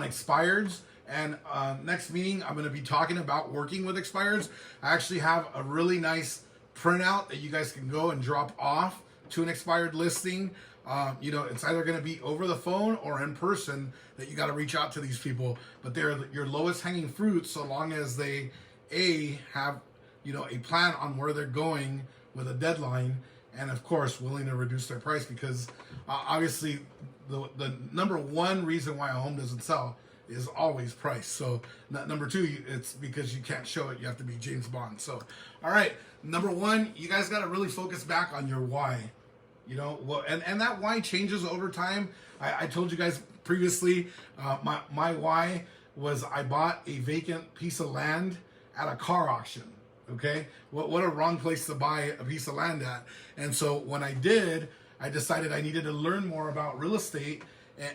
on expireds. And next meeting, I'm going to be talking about working with expireds. I actually have a really nice printout that you guys can go and drop off to an expired listing. You know, it's either going to be over the phone or in person that you got to reach out to these people. But they're your lowest hanging fruit, so long as they have, you know, a plan on where they're going with a deadline, and of course willing to reduce their price, because obviously the number one reason why a home doesn't sell is always price. So number two, it's because you can't show it. You have to be James Bond. So, all right, number one, you guys got to really focus back on your why. You know, well, and that why changes over time. I told you guys previously, my why was I bought a vacant piece of land at a car auction. Okay, what a wrong place to buy a piece of land at. And so when I did, I decided I needed to learn more about real estate.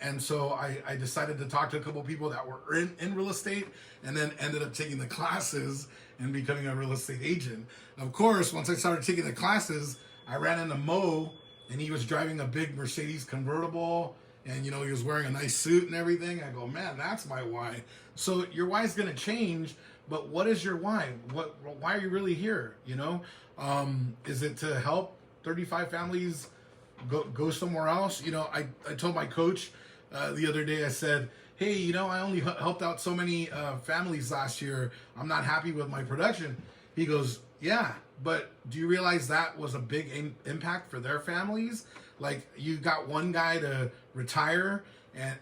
And so I decided to talk to a couple of people that were in real estate, and then ended up taking the classes and becoming a real estate agent. Of course, once I started taking the classes, I ran into Mo, and he was driving a big Mercedes convertible, and, you know, he was wearing a nice suit and everything. I go, man, that's my why. So your why is going to change, but what is your why? Why are you really here? You know, is it to help 35 families go somewhere else? You know, I told my coach the other day, I said, hey, you know, I only helped out so many families last year. I'm not happy with my production. He goes, yeah, but do you realize that was a big impact for their families? Like, you got one guy to retire,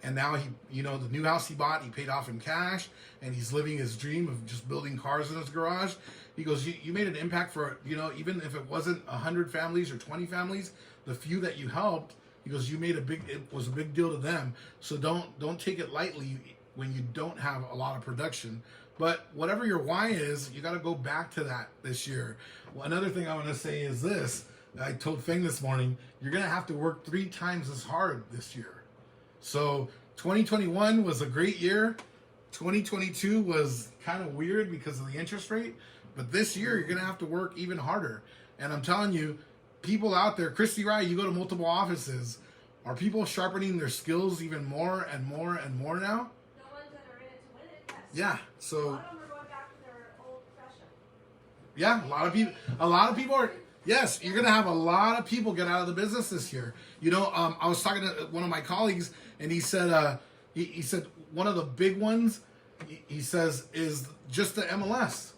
and now he, you know, the new house he bought, he paid off in cash, and he's living his dream of just building cars in his garage. He goes, you made an impact for, you know, even if it wasn't 100 families or 20 families, the few that you helped, he goes, it was a big deal to them. So don't take it lightly when you don't have a lot of production. But whatever your why is, you got to go back to that this year. Well, another thing I want to say is this. I told Feng this morning, you're going to have to work 3 times as hard this year. So 2021 was a great year. 2022 was kind of weird because of the interest rate. But this year, you're going to have to work even harder. And I'm telling you, people out there, Christy Rye, you go to multiple offices. Are people sharpening their skills even more and more and more now? The ones that are in it to win it, yes. Yeah, so. A lot of them are going back to their old profession. Yeah, a lot of people are. Yes, you're going to have a lot of people get out of the business this year. You know, I was talking to one of my colleagues, and he said, he said one of the big ones, he says, is just the MLS,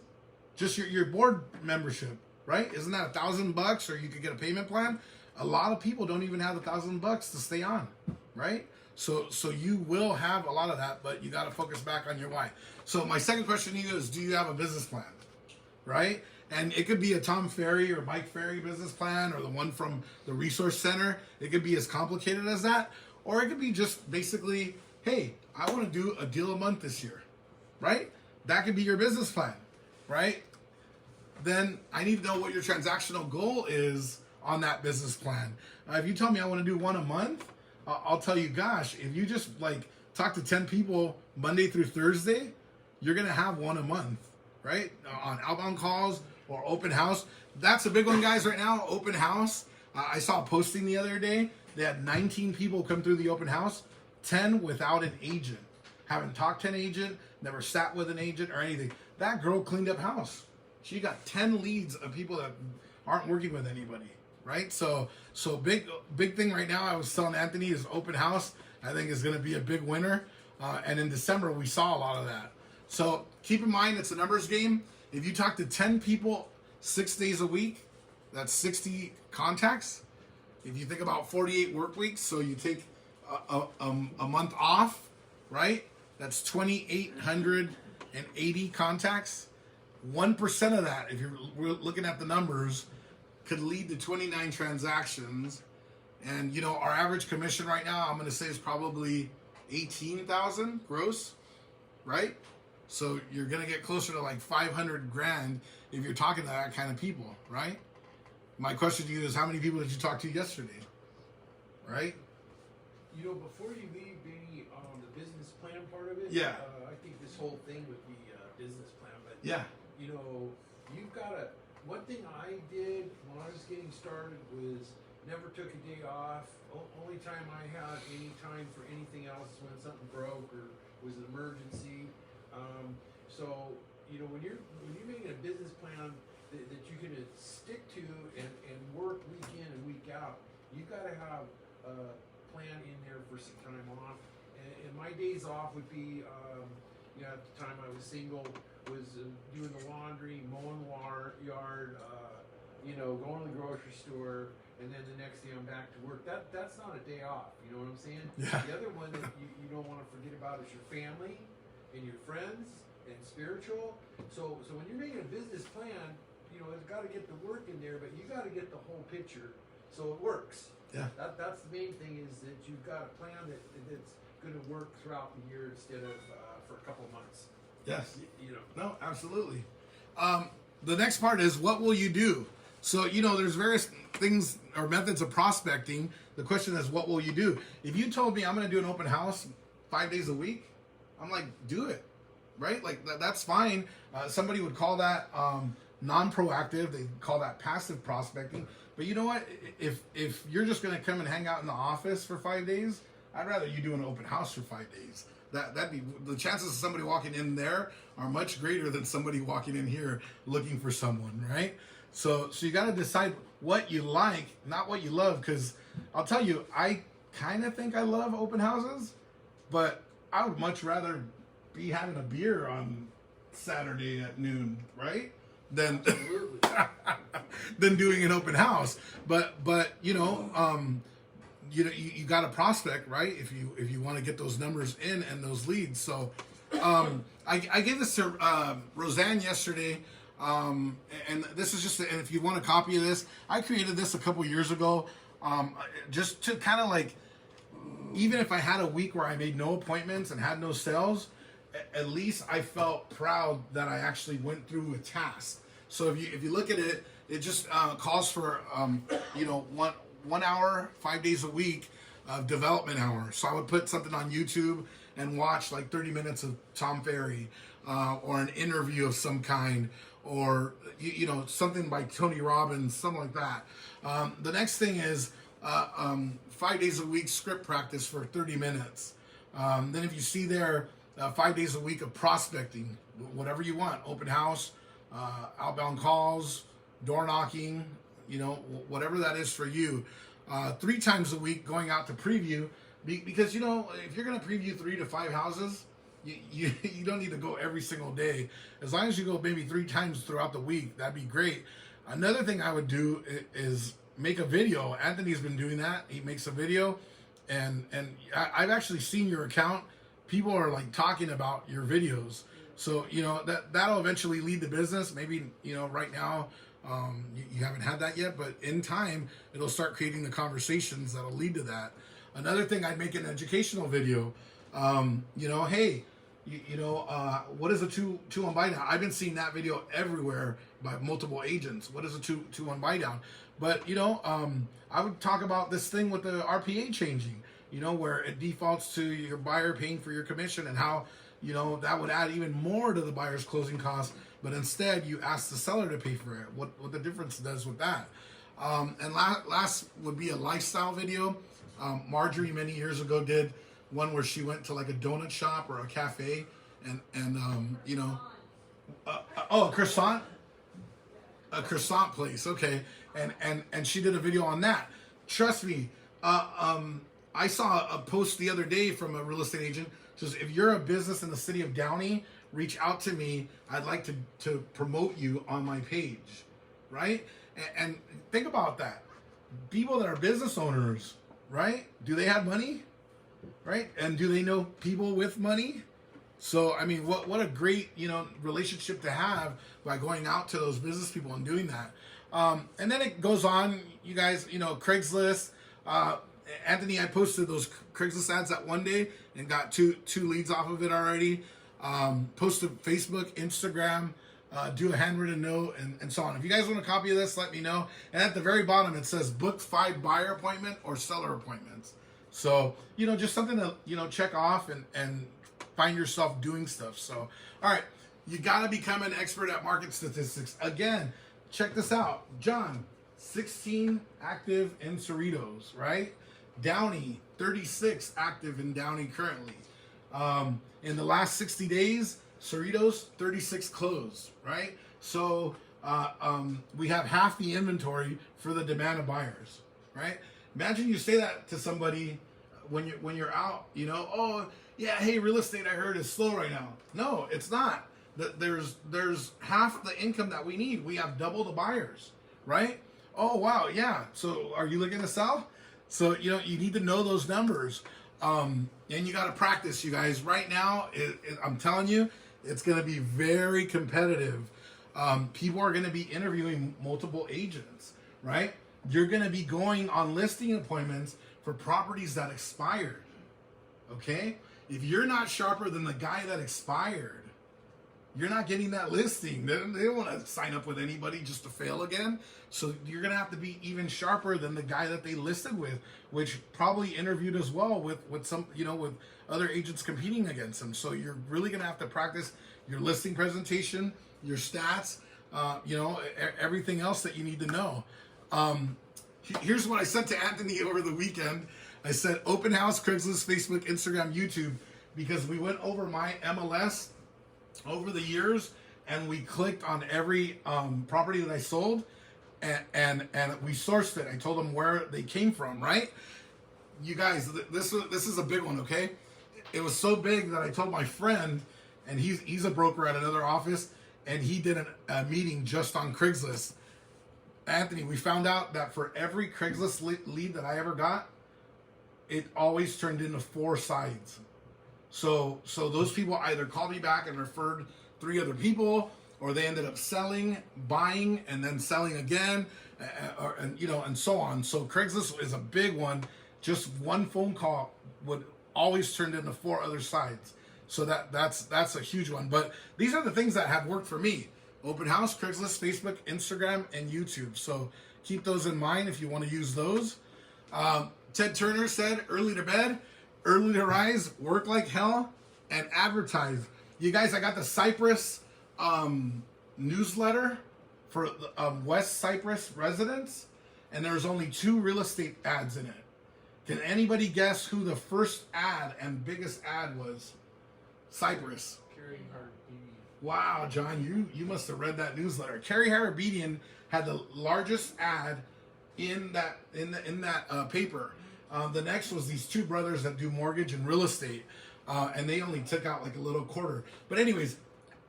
just your board membership, right? Isn't that $1,000, or you could get a payment plan? A lot of people don't even have $1,000 to stay on, right? So you will have a lot of that, but you got to focus back on your why. So my second question to you is, do you have a business plan, right? And it could be a Tom Ferry or Mike Ferry business plan, or the one from the Resource Center. It could be as complicated as that. Or it could be just basically, hey, I want to do a deal a month this year, right? That could be your business plan, right? Then I need to know what your transactional goal is on that business plan. If you tell me I want to do one a month, I'll tell you, gosh, if you just like talk to 10 people Monday through Thursday, you're going to have one a month, right? On outbound calls or open house. That's a big one, guys, right now, open house. I saw a posting the other day. They had 19 people come through the open house, 10 without an agent. Haven't talked to an agent, never sat with an agent or anything. That girl cleaned up house. She got 10 leads of people that aren't working with anybody, right? So big thing right now, I was telling Anthony, is open house. I think is going to be a big winner. And in December, we saw a lot of that. So keep in mind, it's a numbers game. If you talk to 10 people 6 days a week, that's 60 contacts. If you think about 48 work weeks, so you take a month off, right? That's 2,880 contacts. 1% of that, if you're looking at the numbers, could lead to 29 transactions. And, you know, our average commission right now, I'm going to say, is probably 18,000 gross, right? So you're going to get closer to like 500 grand if you're talking to that kind of people, right? My question to you is, how many people did you talk to yesterday, right? You know, before you leave the business plan part of it, Yeah. I think this whole thing with the business plan, but Yeah. you know, you've got to. One thing I did when I was getting started was never took a day off. Only time I had any time for anything else is when something broke or was an emergency. So when you're making a business plan that you can stick to and work week in and week out, you got to have a plan in there for some time off. And my days off would be, at the time I was single, was doing the laundry, mowing the yard, going to the grocery store, and then the next day I'm back to work. That's not a day off. You know what I'm saying? Yeah. The other one that you don't want to forget about is your family and your friends and spiritual. So when you're making a business plan, it's got to get the work in there, but you got to get the whole picture so it works. Yeah. That's the main thing, is that you've got a plan that's going to work throughout the year instead of for a couple months. Yes. No, absolutely. The next part is, what will you do? So, there's various things or methods of prospecting. The question is, what will you do? If you told me I'm going to do an open house 5 days a week, I'm like, do it, right? Like, that's fine. Somebody would call that non-proactive. They call that passive prospecting. But you know what? If you're just going to come and hang out in the office for 5 days, I'd rather you do an open house for 5 days. That'd be, the chances of somebody walking in there are much greater than somebody walking in here looking for someone, right? So you got to decide what you like, not what you love. Because I'll tell you, I kind of think I love open houses, but I would much rather be having a beer on Saturday at noon, right? Than than doing an open house. But you got to prospect, right? If you want to get those numbers in and those leads. So I gave this to Roseanne yesterday. And this is just, and if you want a copy of this, I created this a couple years ago, just to kind of like, even if I had a week where I made no appointments and had no sales, at least I felt proud that I actually went through a task. So if you look at it, it just calls for 1 hour, 5 days a week of development hours. So I would put something on YouTube and watch like 30 minutes of Tom Ferry, or an interview of some kind, or something by Tony Robbins, something like that. The next thing is 5 days a week script practice for 30 minutes. Then if you see there, 5 days a week of prospecting, whatever you want, open house, outbound calls, door knocking, whatever that is for you. 3 times a week going out to preview, because if you're going to preview 3 to 5 houses, you don't need to go every single day. As long as you go maybe 3 times throughout the week, that'd be great. Another thing I would do is make a video. Anthony's been doing that. He makes a video, and I've actually seen your account. People are like talking about your videos. So that'll eventually lead to business. Maybe right now you haven't had that yet, but in time it'll start creating the conversations that'll lead to that. Another thing, I'd make an educational video. Hey, what is a 2-1 buy down? I've been seeing that video everywhere by multiple agents. What is a 2-1 buy down? But I would talk about this thing with the RPA changing, where it defaults to your buyer paying for your commission, and how that would add even more to the buyer's closing costs, but instead you ask the seller to pay for it. What the difference does with that. And last would be a lifestyle video. Marjorie many years ago did one where she went to like a donut shop or a cafe, and a croissant place. Okay. And she did a video on that. Trust me. I saw a post the other day from a real estate agent. Says, if you're a business in the city of Downey, reach out to me. I'd like to promote you on my page. Right. And think about that. People that are business owners, right? Do they have money? Right? And do they know people with money? So, I mean, what a great, relationship to have by going out to those business people and doing that. And then it goes on, you guys, Craigslist. Anthony, I posted those Craigslist ads that one day and got two leads off of it already. Posted Facebook, Instagram, do a handwritten note, and so on. If you guys want a copy of this, let me know. And at the very bottom, it says book 5 buyer appointment or seller appointments. So, just something to, check off and find yourself doing stuff. So, all right, you got to become an expert at market statistics. Again, check this out. John, 16 active in Cerritos, right? Downey, 36 active in Downey currently. In the last 60 days, Cerritos 36 closed, right? So we have half the inventory for the demand of buyers, right? Imagine you say that to somebody when you're out, you know, oh yeah, hey, real estate I heard is slow right now. No, it's not. There's half the income that we need. We have double the buyers, right? Oh wow, yeah. So are you looking to sell? So you know you need to know those numbers, and you got to practice, you guys. Right now, I'm telling you, it's going to be very competitive. People are going to be interviewing multiple agents, right? You're going to be going on listing appointments for properties that expired. Okay, if you're not sharper than the guy that expired, you're not getting that listing. They don't want to sign up with anybody just to fail again. So you're going to have to be even sharper than the guy that they listed with, which probably interviewed as well with some, you know, with other agents competing against them. So you're really going to have to practice your listing presentation, your stats, you know, everything else that you need to know. Here's what I sent to Anthony over the weekend. I said open house, Craigslist, Facebook, Instagram, YouTube, because we went over my MLS over the years, and we clicked on every property that I sold, and we sourced it. I told them where they came from, right? You guys, this is a big one, okay? It was so big that I told my friend, and he's a broker at another office, and he did a meeting just on Craigslist. Anthony, we found out that for every Craigslist lead that I ever got, it always turned into 4 sides. So those people either called me back and referred 3 other people, or they ended up selling, buying, and then selling again, and you know, and so on. So Craigslist is a big one. Just one phone call would always turn into 4 other sides. So that's a huge one. But these are the things that have worked for me: open house, Craigslist, Facebook, Instagram, and YouTube. So keep those in mind if you want to use those. Ted Turner said, "Early to bed, early to rise, work like hell, and advertise." You guys, I got the CYPRESS newsletter for West Cypress residents, and there's only 2 real estate ads in it. Can anybody guess who the first ad and biggest ad was? CYPRESS. Carrie Hart-Beatty. Wow, John, you must have read that newsletter. Carrie Harabedian had the largest ad in that paper. The next was these 2 brothers that do mortgage and real estate, and they only took out like a little quarter. But anyways,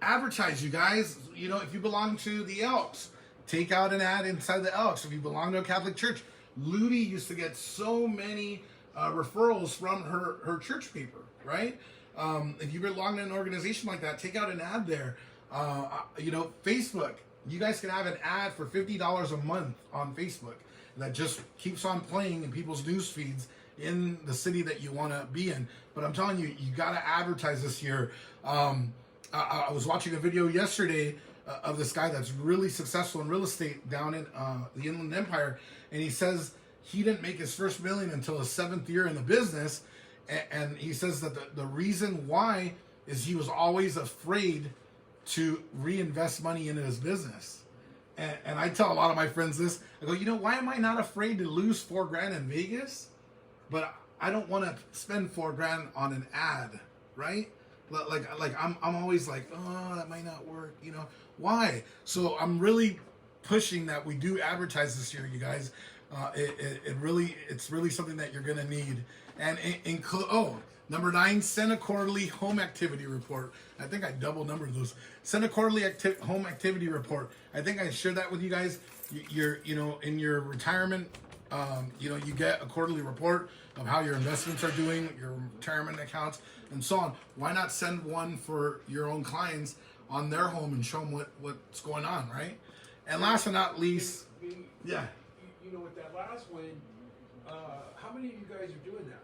advertise, you guys. You know, if you belong to the Elks, take out an ad inside the Elks. If you belong to a Catholic church, Ludi used to get so many referrals from her church paper, right? If you belong to an organization like that, take out an ad there. You know, Facebook. You guys can have an ad for $50 a month on Facebook that just keeps on playing in people's news feeds in the city that you want to be in. But I'm telling you, you got to advertise this year. I was watching a video yesterday of this guy that's really successful in real estate down in the Inland Empire, and he says he didn't make his first million until his 7th year in the business, and he says that the reason why is he was always afraid to reinvest money into his business. And I tell a lot of my friends this. I go, you know, why am I not afraid to lose $4,000 in Vegas? But I don't want to spend $4,000 on an ad, right? Like I'm always like, oh, that might not work, you know. Why? So I'm really pushing that we do advertise this year, you guys. It's really something that you're gonna need. And number 9, send a quarterly home activity report. I think I double numbered those. Send a quarterly home activity report. I think I shared that with you guys. You know, in your retirement, you know, you get a quarterly report of how your investments are doing, your retirement accounts, and so on. Why not send one for your own clients on their home and show them what's going on, right? And last but not least, yeah. You know, with that last one, how many of you guys are doing that?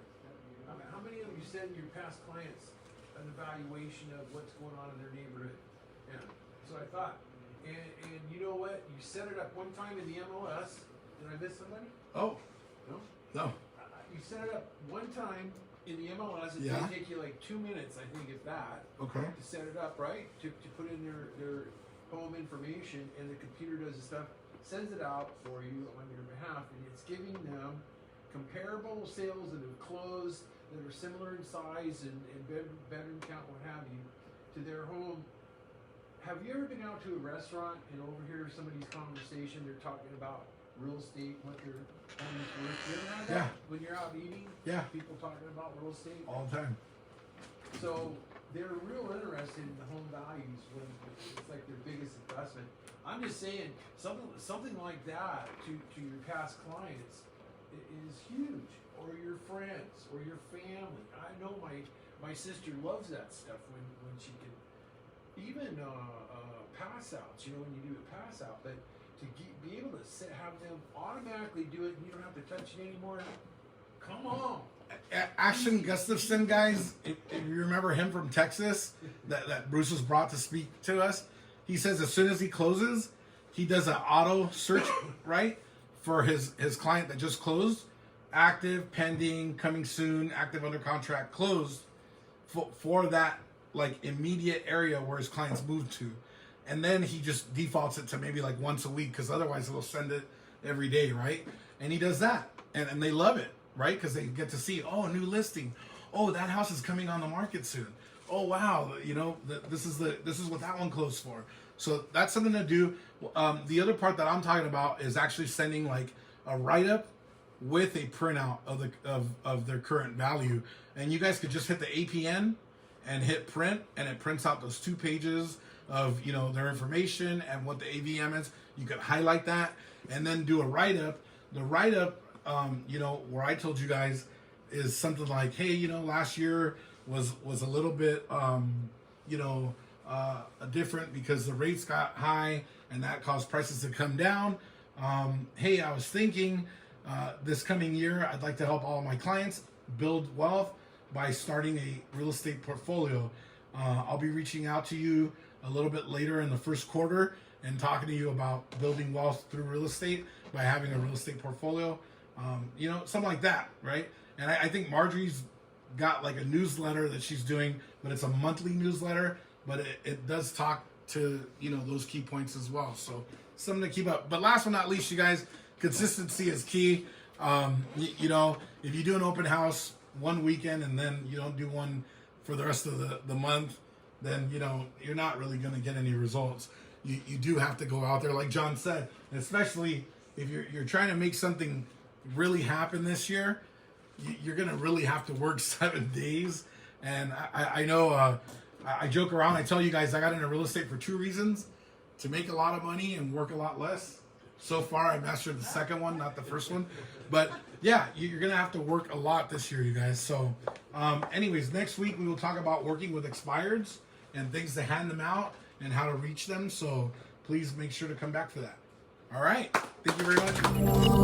How many of you send your past clients an evaluation of what's going on in their neighborhood? Yeah. So I thought, and you know what? You set it up one time in the MLS. Did I miss somebody? Oh, no. You set it up one time in the MLS. It's Yeah. going to take you like 2 minutes, I think, if that. Okay. To set it up, right? To put in their home information, and the computer does the stuff, sends it out for you on your behalf, and it's giving them comparable sales that have closed that are similar in size and bedroom count, what have you, to their home. Have you ever been out to a restaurant and overhear somebody's conversation? They're talking about real estate, what their home is worth. You ever have that when you're out eating? Yeah. People talking about real estate all the time. So they're real interested in the home values when it's like their biggest investment. I'm just saying something like that to your past clients is huge, or your friends, or your family. I know my sister loves that stuff when she can even pass outs. You know, when you do a pass out, but to be able to have them automatically do it and you don't have to touch it anymore. Come on. Ashton Gustafson, guys, if you remember him from Texas, that Bruce was brought to speak to us, he says as soon as he closes, he does an auto search, right, for his client that just closed, active, pending, coming soon, active, under contract, closed, for that like immediate area where his clients moved to, and then he just defaults it to maybe like once a week, because otherwise it'll send it every day, right? And he does that, and they love it. Right, because they get to see, oh, a new listing. Oh, that house is coming on the market soon. Oh, wow, you know, this is what that one closed for. So that's something to do. The other part that I'm talking about is actually sending like a write-up with a printout of their current value, and you guys could just hit the APN and hit print, and it prints out those 2 pages of, you know, their information and what the AVM is. You could highlight that and then do a write-up. The write-up, you know, where I told you guys is something like, hey, you know, last year was a little bit, you know, different because the rates got high and that caused prices to come down. Hey, I was thinking this coming year, I'd like to help all my clients build wealth by starting a real estate portfolio. I'll be reaching out to you a little bit later in the first quarter and talking to you about building wealth through real estate by having a real estate portfolio. You know, something like that, right? And I think Marjorie's got like a newsletter that she's doing, but it's a monthly newsletter, but it does talk to, you know, those key points as well. So something to keep up. But last but not least, you guys, consistency is key. You know, if you do an open house one weekend and then you don't do one for the rest of the month, then, you know, you're not really going to get any results. You do have to go out there, like John said, especially if you're trying to make something really happen this year. You're gonna really have to work 7 days. And I know I joke around. I tell you guys I got into real estate for 2 reasons: to make a lot of money and work a lot less. So far I mastered the second one, not the first one. But yeah, you're gonna have to work a lot this year, you guys. So anyways, next week we will talk about working with expireds and things to hand them out and how to reach them. So please make sure to come back for that. All right, thank you very much.